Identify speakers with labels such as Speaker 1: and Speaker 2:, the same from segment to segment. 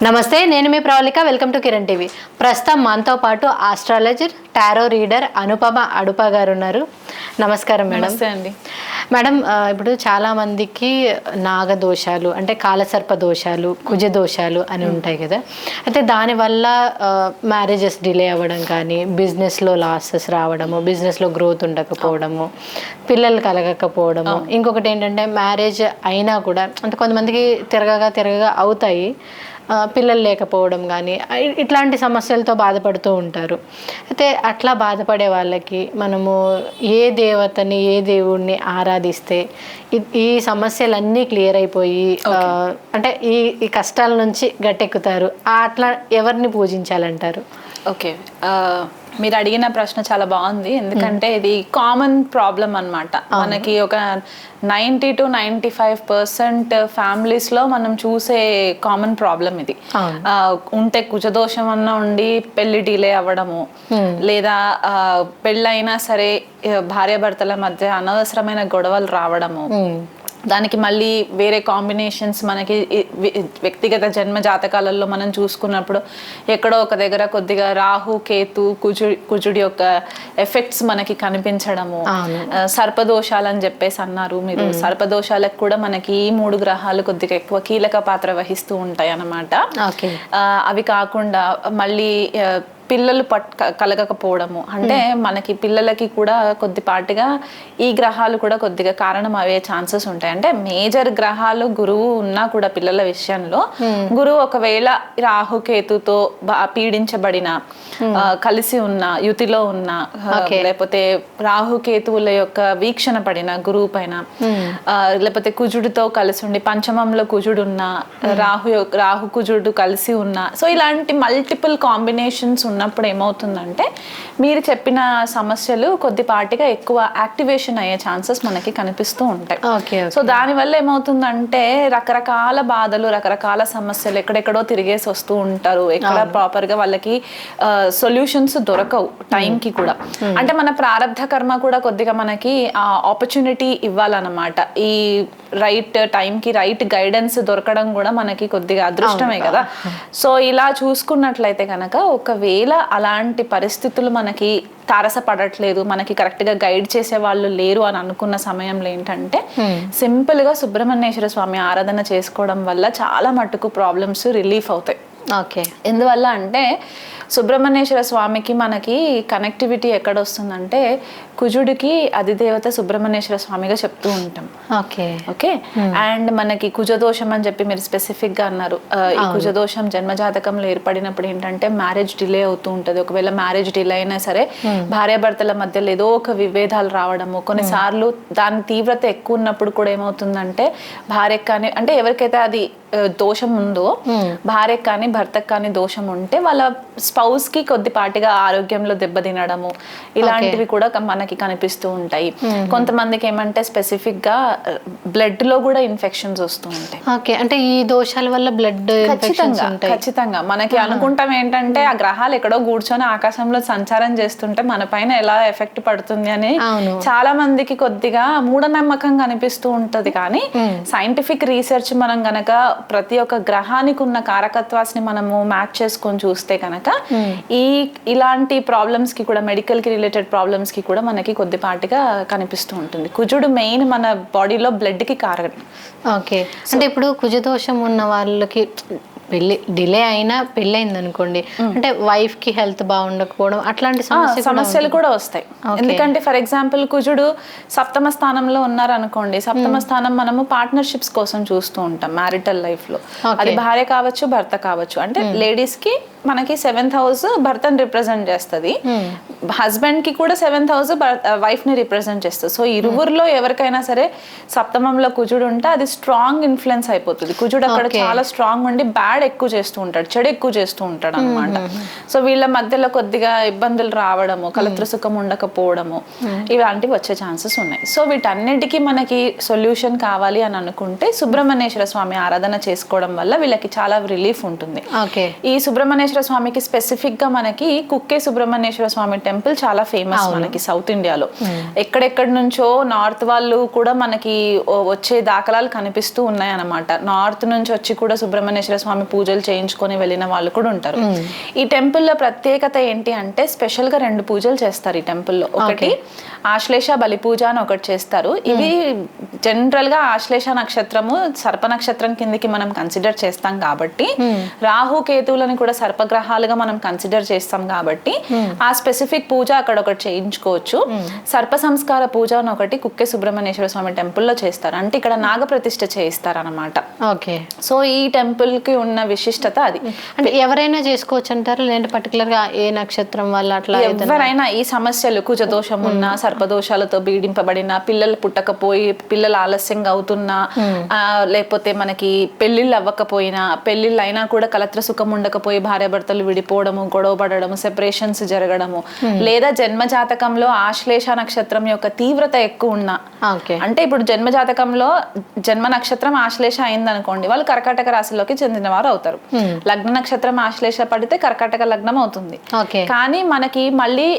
Speaker 1: నమస్తే, నేను మీ Pravalika. Welcome to Kiran TV. ప్రస్తుతం మనతో పాటు astrologer, tarot reader Anupama Adupa గారు ఉన్నారు. నమస్కారం మేడం.
Speaker 2: నమస్తే అండి.
Speaker 1: మేడం, ఇప్పుడు చాలామందికి నాగదోషాలు అంటే కాలసర్ప దోషాలు, కుజ దోషాలు అని ఉంటాయి కదా. అయితే దానివల్ల మ్యారేజెస్ డిలే అవ్వడం కానీ, బిజినెస్లో లాసెస్ రావడము, బిజినెస్లో గ్రోత్ ఉండకపోవడము, పిల్లలు కలగకపోవడము, ఇంకొకటి ఏంటంటే మ్యారేజ్ అయినా కూడా అంటే కొంతమందికి తిరగగా అవుతాయి, పిల్లలు లేకపోవడం కానీ ఇట్లాంటి సమస్యలతో బాధపడుతూ ఉంటారు. అయితే అట్లా బాధపడే వాళ్ళకి మనము ఏ దేవతని, ఏ దేవుణ్ణి ఆరాధిస్తే ఈ సమస్యలన్నీ క్లియర్ అయిపోయి అంటే ఈ కష్టాల నుంచి గట్టెక్కుతారు? అట్లా ఎవరిని పూజించాలంటారు?
Speaker 2: ఓకే, మీరు అడిగిన ప్రశ్న చాలా బాగుంది. ఎందుకంటే ఇది కామన్ ప్రాబ్లం అన్నమాట. మనకి ఒక 90 to 95% ఫ్యామిలీస్లో మనం చూసే కామన్ ప్రాబ్లం ఇది. ఉంటే కుజదోషం అన్నా ఉండి పెళ్లి డిలే అవ్వడము, లేదా పెళ్ళైనా సరే భార్యాభర్తల మధ్య అనవసరమైన గొడవలు రావడము, దానికి మళ్ళీ వేరే కాంబినేషన్స్ మనకి వ్యక్తిగత జన్మ జాతకాలలో మనం చూసుకున్నప్పుడు ఎక్కడో ఒక దగ్గర కొద్దిగా రాహు, కేతు, కుజుడి యొక్క ఎఫెక్ట్స్ మనకి కనిపించడము, సర్పదోషాలని చెప్పేసి అన్నారు మీరు. సర్పదోషాలకు కూడా మనకి ఈ 3 గ్రహాలు కొద్దిగా ఎక్కువ కీలక పాత్ర వహిస్తూ ఉంటాయి అన్నమాట. అవి కాకుండా మళ్ళీ పిల్లలు కలగకపోవడము, అంటే మనకి పిల్లలకి కూడా కొద్దిపాటిగా ఈ గ్రహాలు కూడా కొద్దిగా కారణం అయ్యే ఛాన్సెస్ ఉంటాయి. అంటే మేజర్ గ్రహాలు గురువు ఉన్నా కూడా పిల్లల విషయంలో గురువు ఒకవేళ రాహుకేతుతో పీడించబడిన, కలిసి ఉన్న, యుతిలో ఉన్న, లేకపోతే రాహుకేతువుల యొక్క వీక్షణ పడిన గురువు పైన, లేకపోతే కుజుడితో కలిసి ఉండి పంచమంలో కుజుడు ఉన్న, రాహు కుజుడు కలిసి ఉన్న, సో ఇలాంటి మల్టిపుల్ కాంబినేషన్స్ ఉన్నప్పుడు ఏమవుతుందంటే మీరు చెప్పిన సమస్యలు కొద్దిపాటిగా ఎక్కువ యాక్టివేషన్ అయ్యే ఛాన్సెస్ మనకి కనిపిస్తూ ఉంటాయి. సో దానివల్ల ఏమవుతుందంటే రకరకాల బాధలు, రకరకాల సమస్యలు ఎక్కడెక్కడో తిరిగేసి వస్తూ ఉంటారు. ఎక్కడ ప్రాపర్ గా వాళ్ళకి సొల్యూషన్స్ దొరకవు టైంకి కూడా. అంటే మన ప్రారంధ కర్మ కూడా కొద్దిగా మనకి ఆపర్చునిటీ ఇవ్వాలన్నమాట. ఈ రైట్ టైంకి రైట్ గైడెన్స్ దొరకడం కూడా మనకి కొద్దిగా అదృష్టమే కదా. సో ఇలా చూసుకున్నట్లయితే కనుక ఒకవేళ అలాంటి పరిస్థితులు మనకి తారసపడట్లేదు, మనకి కరెక్ట్ గా గైడ్ చేసే వాళ్ళు లేరు అని అనుకున్న సమయంలో ఏంటంటే సింపుల్ గా సుబ్రహ్మణ్యేశ్వర స్వామి ఆరాధన చేసుకోవడం వల్ల చాలా మటుకు ప్రాబ్లమ్స్ రిలీఫ్ అవుతాయి. ఎందువల్ల అంటే సుబ్రహ్మణ్యేశ్వర స్వామికి మనకి కనెక్టివిటీ ఎక్కడ వస్తుందంటే కుజుడికి అధిదేవత సుబ్రహ్మణ్యేశ్వర స్వామిగా చెప్తూ ఉంటాం. ఓకే, అండ్ మనకి కుజదోషం అని చెప్పి మీరు స్పెసిఫిక్ గా అన్నారు. ఈ కుజదోషం జన్మజాతకంలో ఏర్పడినప్పుడు ఏంటంటే మ్యారేజ్ డిలే అవుతూ ఉంటది. ఒకవేళ మ్యారేజ్ డిలే అయినా సరే భార్యాభర్తల మధ్యలో ఏదో ఒక విభేదాలు రావడము, కొన్నిసార్లు దాని తీవ్రత ఎక్కువ ఉన్నప్పుడు కూడా ఏమవుతుందంటే భార్యకు కానీ, అంటే ఎవరికైతే అది దోషం ఉందో భార్యకు కానీ భర్తకు కానీ దోషం ఉంటే వాళ్ళ స్పౌస్ కి కొద్దిపాటిగా ఆరోగ్యంలో దెబ్బతినడము, ఇలాంటివి కూడా మనకి కనిపిస్తూ ఉంటాయి. కొంతమందికి ఏమంటే స్పెసిఫిక్ గా బ్లడ్ లో కూడా ఇన్ఫెక్షన్స్ వస్తూ ఉంటాయి.
Speaker 1: అంటే ఈ దోషాల వల్ల బ్లడ్
Speaker 2: ఖచ్చితంగా మనకి అనుకుంటాం ఏంటంటే ఆ గ్రహాలు ఎక్కడో కూర్చొని ఆకాశంలో సంచారం చేస్తుంటే మన పైన ఎలా ఎఫెక్ట్ పడుతుంది అని చాలా మందికి కొద్దిగా మూఢనమ్మకంగా అనిపిస్తూ ఉంటది. కానీ సైంటిఫిక్ రీసెర్చ్ మనం గనక ప్రతి ఒక్క గ్రహానికి ఉన్న కారకత్వాన్ని మనము మ్యాచ్ చేసుకొని చూస్తే కనుక ఇలాంటి ప్రాబ్లమ్స్ కి కూడా, మెడికల్ కి రిలేటెడ్ ప్రాబ్లమ్స్ కి కూడా మనకి కొద్దిపాటిగా కనిపిస్తూ ఉంటుంది. కుజుడు మెయిన్ మన బాడీలో బ్లడ్ కి కారణం.
Speaker 1: అంటే ఇప్పుడు కుజదోషం ఉన్న వాళ్ళకి పెళ్లి డిలే అయినా పెళ్ళి అయింది అనుకోండి, అంటే వైఫ్ కి హెల్త్ బాగుండకపోవడం అట్లాంటి
Speaker 2: సమస్యలు కూడా వస్తాయి. ఎందుకంటే ఫర్ ఎగ్జాంపుల్ కుజుడు సప్తమ స్థానంలో ఉన్నారు అనుకోండి, సప్తమ స్థానం మనము పార్ట్నర్షిప్స్ కోసం చూస్తూ ఉంటాం మ్యారిటల్ లైఫ్ లో. అది భార్య కావచ్చు, భర్త కావచ్చు. అంటే లేడీస్ కి మనకి 7th హౌస్ భర్తని రిప్రజెంట్ చేస్తుంది, హస్బెండ్ కి కూడా 7th హౌస్ వైఫ్ ని రిప్రజెంట్ చేస్తుంది. సో ఇరువురిలో ఎవరికైనా సరే సప్తమంలో కుజుడు ఉంటే అది స్ట్రాంగ్ ఇన్ఫ్లుయెన్స్ అయిపోతుంది. కుజుడు అక్కడ చాలా స్ట్రాంగ్ ఉండి బ్యాడ్ ఎక్కువ చేస్తూ ఉంటాడు, చెడు ఎక్కువ చేస్తూ ఉంటాడు అనమాట. సో వీళ్ళ మధ్యలో కొద్దిగా ఇబ్బందులు రావడము, కలత్ర సుఖం ఉండకపోవడము, ఇలాంటివి వచ్చే ఛాన్సెస్ ఉన్నాయి. సో వీటన్నిటికీ మనకి సొల్యూషన్ కావాలి అని అనుకుంటే సుబ్రహ్మణ్యేశ్వర స్వామి ఆరాధన చేసుకోవడం వల్ల వీళ్ళకి చాలా రిలీఫ్ ఉంటుంది. ఈ సుబ్రహ్మణ్యేశ్వర సుబ్రహ్మణ్యేశ్వర స్వామికి స్పెసిఫిక్ గా మనకి కుక్కే సుబ్రహ్మణ్యేశ్వర స్వామి టెంపుల్ చాలా ఫేమస్ మనకి సౌత్ ఇండియాలో. ఎక్కడెక్కడి నుంచో నార్త్ వాళ్ళు కూడా మనకి వచ్చే దాఖలాలు కనిపిస్తూ ఉన్నాయి అన్నమాట. నార్త్ నుంచి వచ్చి కూడా సుబ్రహ్మణ్యేశ్వర స్వామి పూజలు చేయించుకొని వెళ్ళిన వాళ్ళు కూడా ఉంటారు. ఈ టెంపుల్లో ప్రత్యేకత ఏంటి అంటే స్పెషల్ గా 2 పూజలు చేస్తారు ఈ టెంపుల్లో. ఒకటి ఆశ్లేష బలి పూజ అని ఒకటి చేస్తారు. ఇవి జనరల్ గా ఆశ్లేష నక్షత్రము సర్ప నక్షత్రం కిందకి మనం కన్సిడర్ చేస్తాం కాబట్టి, రాహు కేతువులను కూడా సర్పగ్రహాలుగా మనం కన్సిడర్ చేస్తాం కాబట్టి ఆ స్పెసిఫిక్ పూజ అక్కడ ఒకటి చేయించుకోవచ్చు. సర్ప సంస్కార పూజ అని ఒకటి కుక్కే సుబ్రహ్మణ్యేశ్వర స్వామి టెంపుల్లో చేస్తారు. అంటే ఇక్కడ నాగ ప్రతిష్ఠ చేయిస్తారు అనమాట.
Speaker 1: ఓకే.
Speaker 2: సో ఈ టెంపుల్ కి ఉన్న విశిష్టత అది.
Speaker 1: అంటే ఎవరైనా చేసుకోవచ్చు అంటారు, లేదంటే పర్టికులర్ గా ఏ నక్షత్రం వల్ల అట్లా?
Speaker 2: ఎవరైనా ఈ సమస్యలు కుజదోషం ఉన్న, సర్పదోషాలతో పీడింపబడిన, పిల్లలు పుట్టకపోయి పిల్లలు ఆలస్యంగా అవుతున్నా, లేకపోతే మనకి పెళ్లిళ్ళు అవ్వకపోయినా, పెళ్లిళ్ళు అయినా కూడా కలత్ర సుఖం ఉండకపోయి భార్యాభర్తలు విడిపోవడము, గొడవ పడడము, సెపరేషన్స్ జరగడము, లేదా జన్మ జాతకంలో ఆశ్లేష నక్షత్రం యొక్క తీవ్రత ఎక్కువ ఉన్నా, అంటే ఇప్పుడు జన్మ జాతకంలో జన్మ నక్షత్రం ఆశ్లేష అయింది అనుకోండి, వాళ్ళు కర్కాటక రాశిలోకి చెందిన వారు అవుతారు. లగ్న నక్షత్రం ఆశ్లేష పడితే కర్కాటక లగ్నం అవుతుంది. కానీ మనకి మళ్ళీ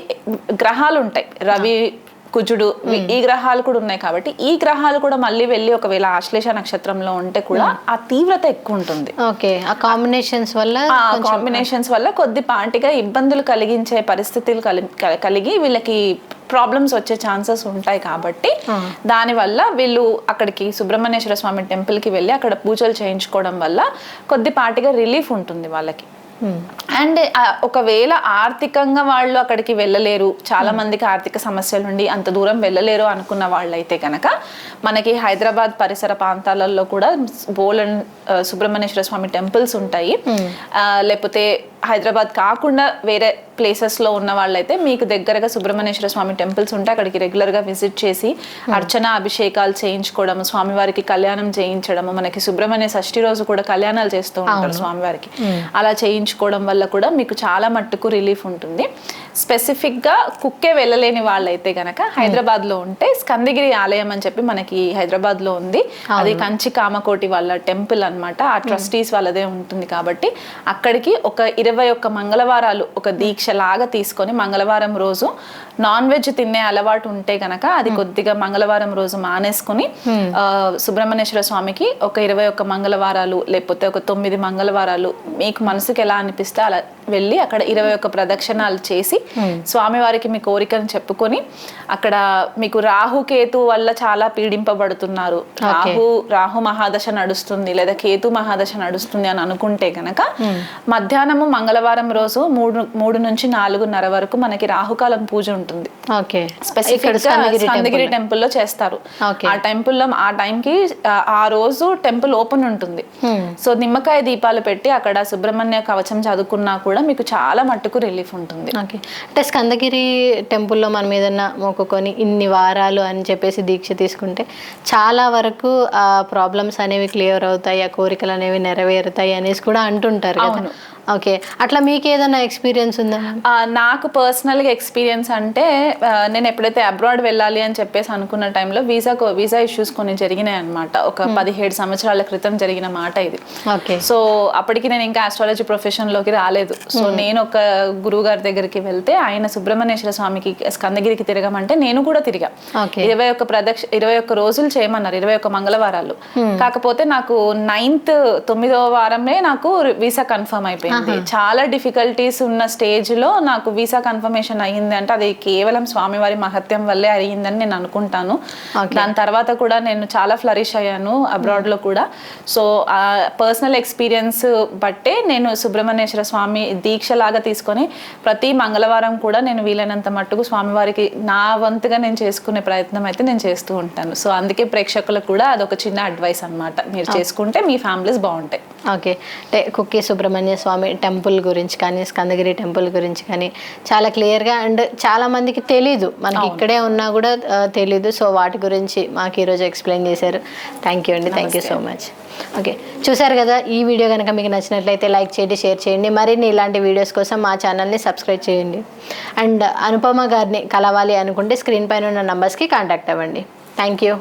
Speaker 2: గ్రహాలు ఉంటాయి, రవి కుజుడు, ఈ గ్రహాలు కూడా ఉన్నాయి కాబట్టి ఈ గ్రహాలు కూడా మళ్ళీ వెళ్ళి ఒకవేళ ఆశ్లేష నక్షత్రంలో ఉంటే కూడా ఆ తీవ్రత ఎక్కువ ఉంటుంది.
Speaker 1: ఆ కాంబినేషన్స్
Speaker 2: వల్ల కొద్దిపాటిగా ఇబ్బందులు కలిగించే పరిస్థితులు కలిగి వీళ్ళకి ప్రాబ్లమ్స్ వచ్చే ఛాన్సెస్ ఉంటాయి. కాబట్టి దానివల్ల వీళ్ళు అక్కడికి సుబ్రహ్మణ్యేశ్వర స్వామి టెంపుల్కి వెళ్ళి అక్కడ పూజలు చేయించుకోవడం వల్ల కొద్దిపాటిగా రిలీఫ్ ఉంటుంది వాళ్ళకి. అండ్ ఒకవేళ ఆర్థికంగా వాళ్ళు అక్కడికి వెళ్ళలేరు, చాలా మందికి ఆర్థిక సమస్యలు ఉండి అంత దూరం వెళ్ళలేరు అనుకున్న వాళ్ళైతే కనుక మనకి హైదరాబాద్ పరిసర ప్రాంతాలలో కూడా బోలెన్ సుబ్రహ్మణ్యేశ్వర స్వామి టెంపుల్స్ ఉంటాయి. లేకపోతే హైదరాబాద్ కాకుండా వేరే ప్లేసెస్ లో ఉన్న వాళ్ళైతే మీకు దగ్గరగా సుబ్రహ్మణ్యేశ్వర స్వామి టెంపుల్స్ ఉంటే అక్కడికి రెగ్యులర్ గా విజిట్ చేసి అర్చన అభిషేకాలు చేయించుకోవడం, స్వామివారికి కళ్యాణం చేయించడము, మనకి సుబ్రహ్మణ్య షష్ఠి రోజు కూడా కళ్యాణాలు చేస్తూ ఉంటారు స్వామివారికి, అలా చేయించుకోవడం వల్ల కూడా మీకు చాలా మట్టుకు రిలీఫ్ ఉంటుంది. స్పెసిఫిక్ గా కుక్కే వెళ్ళలేని వాళ్ళైతే గనక హైదరాబాద్ లో ఉంటే స్కందగిరి ఆలయం అని చెప్పి మనకి హైదరాబాద్ లో ఉంది. అది కంచి కామకోటి వాళ్ళ టెంపుల్ అన్నమాట. ఆ ట్రస్టీస్ వాళ్ళదే ఉంటుంది కాబట్టి అక్కడికి ఒక 21 మంగళవారాలు ఒక దీక్ష లాగా తీసుకొని మంగళవారం రోజు నాన్ వెజ్ తినే అలవాటు ఉంటే గనక అది కొద్దిగా మంగళవారం రోజు మానేసుకుని సుబ్రహ్మణ్యేశ్వర స్వామికి ఒక 21 మంగళవారాలు లేకపోతే ఒక 9 మంగళవారాలు మీకు మనసుకి ఎలా అనిపిస్తే అలా వెళ్ళి అక్కడ 21 ప్రదక్షిణాలు చేసి స్వామివారికి మీ కోరికను చెప్పుకొని, అక్కడ మీకు రాహుకేతు వల్ల చాలా పీడింపబడుతున్నారు, రాహు మహాదశ నడుస్తుంది లేదా కేతు మహాదశ నడుస్తుంది అని అనుకుంటే గనక మధ్యాహ్నము మంగళవారం రోజు 3 నుంచి 4:30 వరకు మనకి రాహుకాలం పూజ ఉంటుంది. స్కందగిరి టెంపుల్ లో చేస్తారు. ఆ టెంపుల్లో ఆ టైంకి ఆ రోజు టెంపుల్ ఓపెన్ ఉంటుంది. సో నిమ్మకాయ దీపాలు పెట్టి అక్కడ సుబ్రహ్మణ్య కవచం చదువుకున్నా కూడా మీకు చాలా మట్టుకు రిలీఫ్ ఉంటుంది.
Speaker 1: అంటే స్కందగిరి టెంపుల్లో మనం ఏదన్నా మొక్కుకొని ఇన్ని వారాలు అని చెప్పేసి దీక్ష తీసుకుంటే చాలా వరకు ఆ ప్రాబ్లమ్స్ అనేవి క్లియర్ అవుతాయి, ఆ కోరికలు అనేవి నెరవేరుతాయి అనేసి కూడా అంటుంటారు కదా. ఓకే, అట్లా మీకు ఏదైనా ఎక్స్పీరియన్స్ ఉందా?
Speaker 2: నాకు పర్సనల్గా ఎక్స్పీరియన్స్ అంటే నేను ఎప్పుడైతే అబ్రాడ్ వెళ్ళాలి అని చెప్పేసి అనుకున్న టైంలో వీసా ఇష్యూస్ కొన్ని జరిగినాయి అనమాట. ఒక 17 సంవత్సరాల క్రితం జరిగిన మాట ఇది. సో అప్పటికి నేను ఇంకా ఆస్ట్రాలజీ ప్రొఫెషన్లోకి రాలేదు. సో నేను ఒక గురువు గారి దగ్గరికి వెళ్తే ఆయన సుబ్రహ్మణ్యేశ్వర స్వామికి స్కందగిరికి తిరగమంటే నేను కూడా తిరిగా. 21 రోజులు చేయమన్నారు, 21 మంగళవారాలు. కాకపోతే నాకు 9వ వారమే నాకు వీసా కన్ఫర్మ్ అయిపోయింది. చాలా డిఫికల్టీస్ ఉన్న స్టేజ్ లో నాకు వీసా కన్ఫర్మేషన్ అయ్యింది అంటే అది కేవలం స్వామివారి మహత్యం వల్లే అయ్యిందని నేను అనుకుంటాను. దాని తర్వాత కూడా నేను చాలా ఫ్లరిష్ అయ్యాను అబ్రాడ్ లో కూడా. సో పర్సనల్ ఎక్స్పీరియన్స్ బట్టే నేను సుబ్రహ్మణ్యేశ్వర స్వామి దీక్ష లాగా తీసుకొని ప్రతి మంగళవారం కూడా నేను వీలైనంత మట్టుకు స్వామివారికి నా వంతుగా నేను చేసుకునే ప్రయత్నం అయితే నేను చేస్తూ ఉంటాను. సో అందుకే ప్రేక్షకులకు కూడా అదొక చిన్న అడ్వైస్ అన్నమాట, మీరు చేసుకుంటే మీ ఫ్యామిలీస్ బాగుంటాయి.
Speaker 1: ఓకే, అంటే కుక్కే సుబ్రహ్మణ్య స్వామి టెంపుల్ గురించి కానీ స్కందగిరి టెంపుల్ గురించి కానీ చాలా క్లియర్గా, అండ్ చాలా మందికి తెలీదు, మనకి ఇక్కడే ఉన్నా కూడా తెలీదు. సో వాటి గురించి మాకు ఈరోజు ఎక్స్ప్లెయిన్ చేశారు. థ్యాంక్ యూ అండి, thank you so much. Okay, చూసారు కదా, ఈ వీడియో కనుక మీకు నచ్చినట్లయితే లైక్ చేయండి, షేర్ చేయండి. మరిన్ని ఇలాంటి వీడియోస్ కోసం మా ఛానల్ని సబ్స్క్రైబ్ చేయండి. అండ్ అనుపమ గారిని కలవాలి అనుకుంటే స్క్రీన్ పైన ఉన్న నంబర్స్కి కాంటాక్ట్ అవ్వండి. Thank you.